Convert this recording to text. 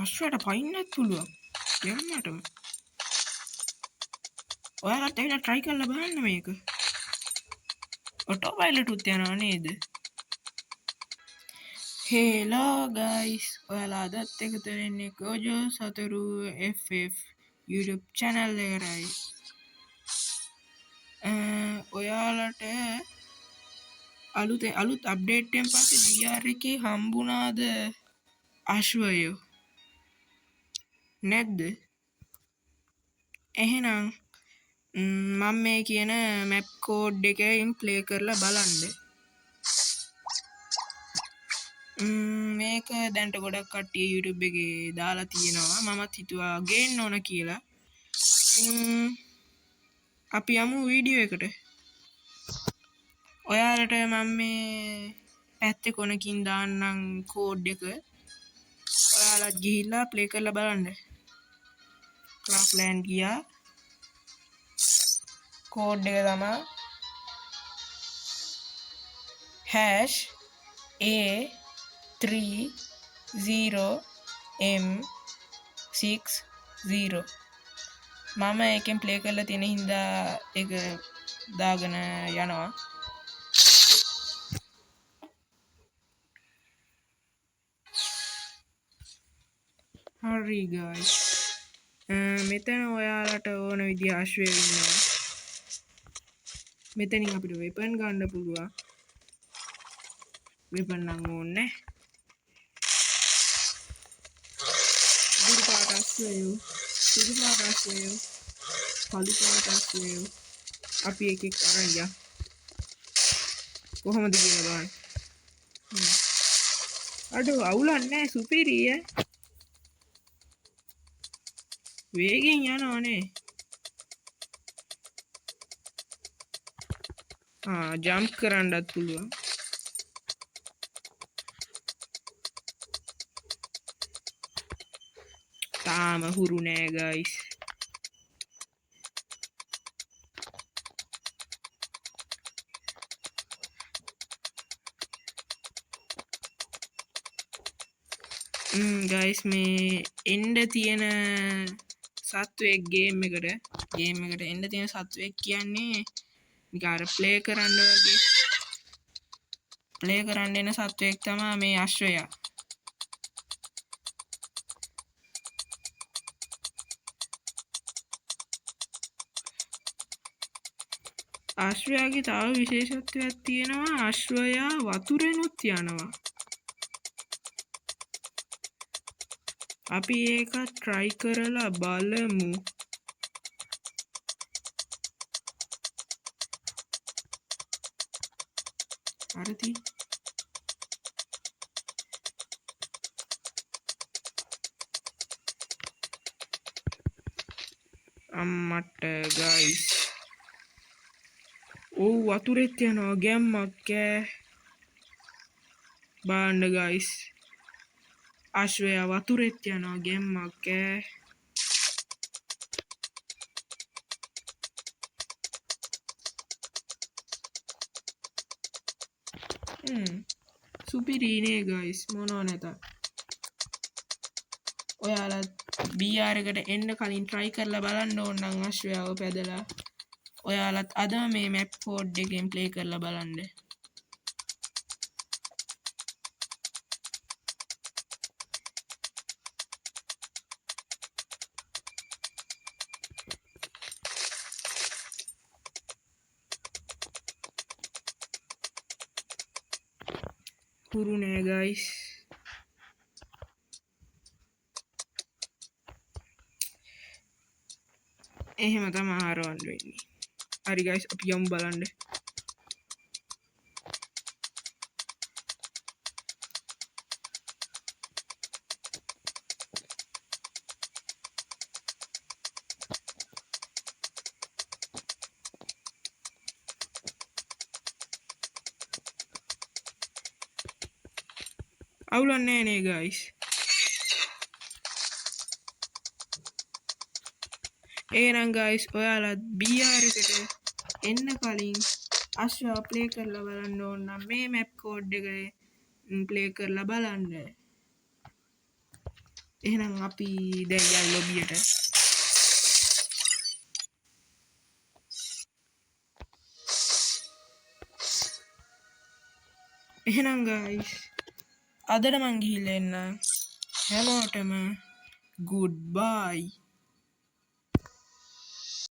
අශ්වයට පයින්නත් පුළුවන් යන්නටම. ඔයාලත් ඇවිල්ලා try කරලා බලන්න මේක. ඔටෝ පයිලට් උත් යනවා නේද? Hello guys, ඔයාලා අදත් එකතු වෙන්නේ කොජෝ සතුරු FF YouTube channel එකටයි. ඔයාලට අලුත් අප්ඩේට් එකෙන් පස්සේ DR එකේ හම්බුණාද අශ්වයෝ? නැද්ද? එහෙනම් මම මේ කියන මැප් කෝඩ් එකෙන් ප්ලේ කරලා බලන්න. මේක දැන්ට ගොඩක් කට්ටිය YouTube එකේ දාලා තියෙනවා. මමත් හිතුවා ගේන්න ඕන කියලා. අපි යමු වීඩියෝ එකට. ඔයාලට මම මේ පැත්තේ කොනකින් දාන්නම් කෝඩ් එක. ඔයාලත් ගිහිල්ලා ප්ලේ කරලා බලන්න. ක්‍රාෆ්ට්ලෑන්ඩ් ගියා. කෝඩ් එක තමයි #A30M60. මම එකෙන් ප්ලේ කරලා තියෙන හින්දා ඒක දාගෙන යනවා. හරි guys. මෙතන ඔයාලට ඕන විදිහ අශ්වය ඉන්නවා. මෙතනින් අපිට වෙපන් ගන්න පුළුවන්. වෙපන් නම් ඕනේ. දුරු පාට අශ්වයෝ, සුදු පාට අශ්වයෝ, කළු පාට අශ්වයෝ අපි එක එක අරන් යමු. කොහොමද කියලා බලන්න. අඩෝ අවුලක් නැහැ සුපිරිය. වේගෙන් යනවනේ. ජම්ප් කරන්නත් පුළුවන්. තාම හුරු නෑ guys. guys මේ එන්න තියෙන සත්වෙක් ගේම් එකට එන්න තියෙන සත්වෙක් කියන්නේ නිකන් අර ප්ලේ කරන්න වගේ ප්ලේ කරන්න එන සත්වෙක් තමයි මේ අශ්වයා. අශ්වයාගේ තව විශේෂත්වයක් තියෙනවා. අශ්වයා වතුරෙනුත් යනවා. අපි ඒක try කරලා බලමු. හරිද? අම්මට guys. වතුරෙත් යනවා ගැම්මක් ඈ. බලන්න guys. අශ්වයා වතුරෙත් යනවා ගැම්මක් ඈ. සුපිරිනේ guys. මොනව නැතත්. ඔයාලා BR එකට එන්න කලින් try කරලා බලන්න ඕන නම් අශ්වයාව පැදලා. ඔයාලත් අද මේ මැප් කෝඩ් එකෙන් ප්ලේ කරලා බලන්න. හුරු නෑ guys. එහෙම තමයි ආරවන්න වෙන්නේ. හරි guys අපි යමු බලන්න. අවුලක් නැහැ නේ guys. එහෙනම් guys ඔයාලා BR එකට එන්න කලින් අශ්වයා ප්ලේ කරලා බලන්න ඕන නම් මේ මැප් කෝඩ් එක ප්ලේ කරලා බලන්න. එහෙනම් අපි දැන් යන් ලොබියට. එහෙනම් ගයිස් අදට මං ගිහිල්ලා එන්න. හැමෝටම good bye.